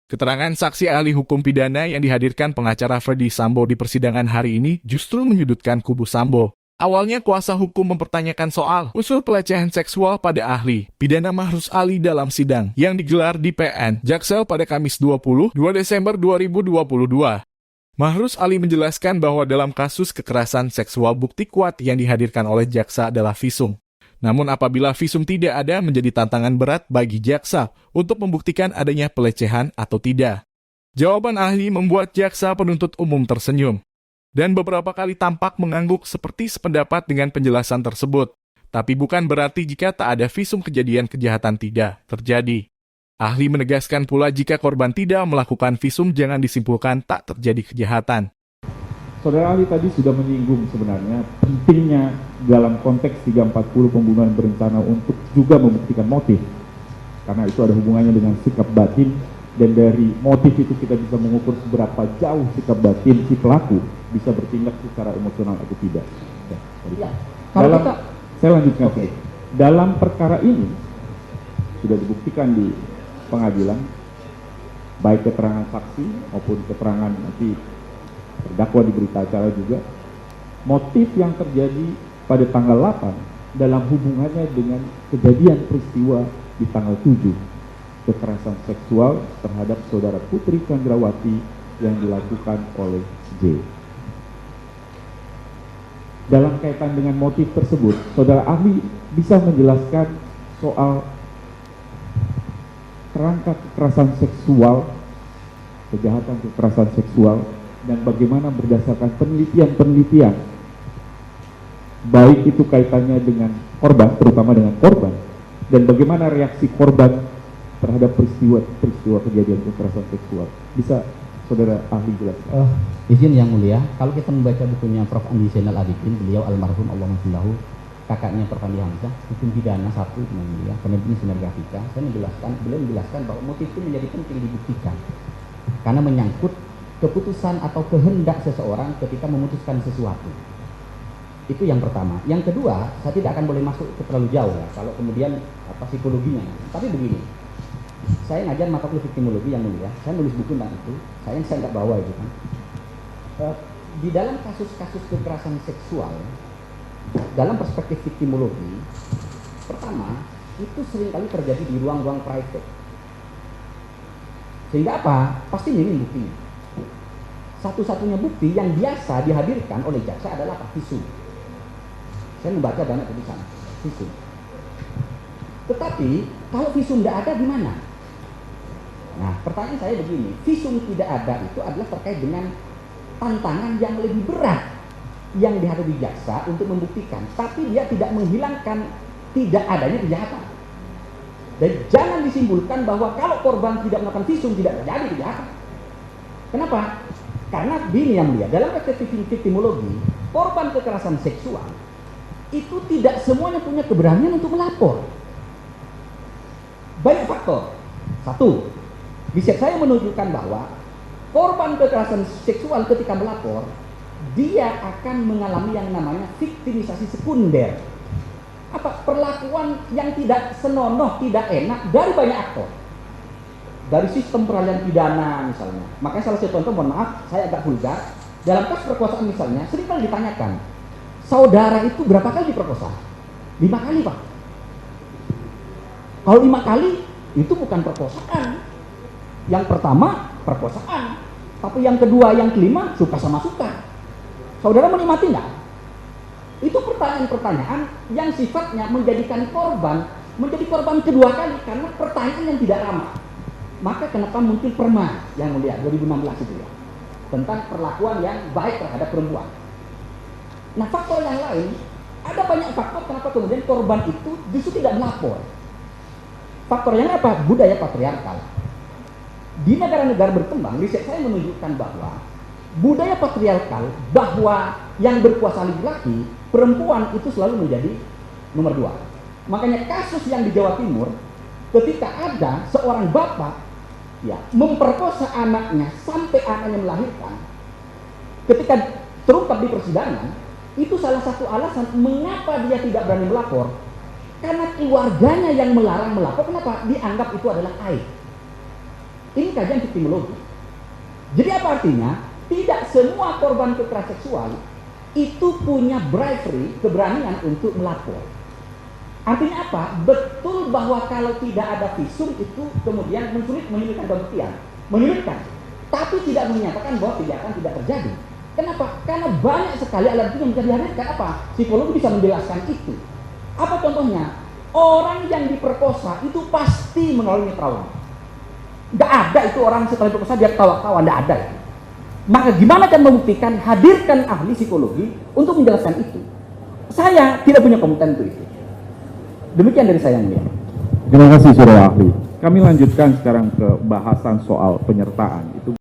Keterangan saksi ahli hukum pidana yang dihadirkan pengacara Ferdy Sambo di persidangan hari ini justru menyudutkan kubu Sambo. Awalnya kuasa hukum mempertanyakan soal unsur pelecehan seksual pada ahli pidana Mahrus Ali dalam sidang yang digelar di PN Jaksel pada Kamis 22 Desember 2022. Mahrus Ali menjelaskan bahwa dalam kasus kekerasan seksual bukti kuat yang dihadirkan oleh jaksa adalah visum. Namun apabila visum tidak ada menjadi tantangan berat bagi jaksa untuk membuktikan adanya pelecehan atau tidak. Jawaban ahli membuat jaksa penuntut umum tersenyum. Dan beberapa kali tampak mengangguk seperti sependapat dengan penjelasan tersebut. Tapi bukan berarti jika tak ada visum kejadian kejahatan tidak terjadi. Ahli menegaskan pula jika korban tidak melakukan visum jangan disimpulkan tak terjadi kejahatan. Saudara ahli tadi sudah menyinggung sebenarnya pentingnya dalam konteks 340 pembunuhan berencana untuk juga membuktikan motif. Karena itu ada hubungannya dengan sikap batin, dan dari motif itu kita bisa mengukur seberapa jauh sikap batin si pelaku bisa bertindak secara emosional atau tidak. Ya. Saya lanjutkan. Okay. Dalam perkara ini sudah dibuktikan di pengadilan, baik keterangan saksi maupun keterangan nanti terdakwa di berita acara juga, motif yang terjadi pada tanggal 8 dalam hubungannya dengan kejadian peristiwa di tanggal 7, kekerasan seksual terhadap saudara Putri Chandrawati yang dilakukan oleh J. Dalam kaitan dengan motif tersebut, saudara ahli bisa menjelaskan soal kerangka kekerasan seksual, kejahatan kekerasan seksual, dan bagaimana berdasarkan penelitian-penelitian, baik itu kaitannya dengan korban, terutama dengan korban, dan bagaimana reaksi korban terhadap peristiwa kejadian kekerasan seksual. Bisa saudara ahli jelaskan? Izin yang mulia, kalau kita membaca bukunya Prof. Andi Zainal Abidin, beliau almarhum Allahumma kakaknya Prof. Andi Hamzah, hukum pidana 1 yang mulia, penelitian sinergatika, beliau menjelaskan bahwa motif itu menjadi penting dibuktikan karena menyangkut keputusan atau kehendak seseorang ketika memutuskan sesuatu. Itu yang pertama. Yang kedua, saya tidak akan boleh masuk ke terlalu jauh ya, kalau kemudian psikologinya. Tapi begini, saya ngajar mata kuliah victimologi yang mulia, saya nulis buku tentang itu, saya nggak bawa itu kan. Di dalam kasus-kasus kekerasan seksual, dalam perspektif victimologi, pertama, itu seringkali terjadi di ruang-ruang private. Sehingga apa? Pasti minim buktinya. Satu-satunya bukti yang biasa dihadirkan oleh jaksa adalah visum. Saya membaca banyak tulisan visum. Tetapi kalau visum tidak ada di mana? Nah, pertanyaan saya begini, visum tidak ada itu adalah terkait dengan tantangan yang lebih berat yang dihadapi jaksa untuk membuktikan, tapi dia tidak menghilangkan tidak adanya kejahatan. Dan jangan disimpulkan bahwa kalau korban tidak melakukan visum tidak terjadi kejahatan. Kenapa? Karena begini yang mulia, dalam perspektif victimologi, korban kekerasan seksual itu tidak semuanya punya keberanian untuk melapor. Banyak faktor. Satu, riset saya menunjukkan bahwa korban kekerasan seksual ketika melapor, dia akan mengalami yang namanya viktimisasi sekunder. Apa? Perlakuan yang tidak senonoh, tidak enak dari banyak aktor. Dari sistem peradilan pidana misalnya. Makanya salah satu contoh, mohon maaf, saya agak vulgar. Dalam kasus perkosaan misalnya, seringkali ditanyakan, saudara itu berapa kali diperkosa? 5 kali, Pak. Kalau 5 kali, itu bukan perkosaan. Yang pertama, perkosaan. Tapi yang kedua, yang kelima, suka sama suka. Saudara menikmati enggak? Itu pertanyaan-pertanyaan yang sifatnya menjadikan korban menjadi korban kedua kali karena pertanyaan yang tidak ramah. Maka kenapa muncul Perma yang mulia 2016 itu ya, tentang perlakuan yang baik terhadap perempuan. Nah, faktor yang lain, ada banyak faktor kenapa kemudian korban itu justru tidak melapor. Faktor yang apa? Budaya patriarkal. Di negara-negara berkembang, riset saya menunjukkan bahwa budaya patriarkal, bahwa yang berkuasa laki-laki, perempuan itu selalu menjadi nomor 2. Makanya kasus yang di Jawa Timur, ketika ada seorang bapak ya memperkosa anaknya sampai anaknya melahirkan, ketika terungkap di persidangan, itu salah satu alasan mengapa dia tidak berani melapor, karena keluarganya yang melarang melapor. Kenapa? Dianggap itu adalah aib. Ini kajian victimologi. Jadi apa artinya? Tidak semua korban kekerasan seksual itu punya bravery, keberanian untuk melapor. Artinya apa? Betul bahwa kalau tidak ada visum itu kemudian menyulitkan pembuktian, menyulitkan. Tapi tidak menyatakan bahwa kejahatan tidak terjadi. Kenapa? Karena banyak sekali alat bukti yang bisa dihadirkan. Apa? Psikologi bisa menjelaskan itu. Apa contohnya? Orang yang diperkosa itu pasti mengalami trauma. Nggak ada itu orang setelah diperkosa dia ketawa-ketawa, nggak ada itu. Maka gimana kan membuktikan? Hadirkan ahli psikologi untuk menjelaskan itu. Saya tidak punya kompeten untuk itu. Demikian dari saya, yang mulia. Terima kasih saudara ahli. Kami lanjutkan sekarang ke bahasan soal penyertaan. Itu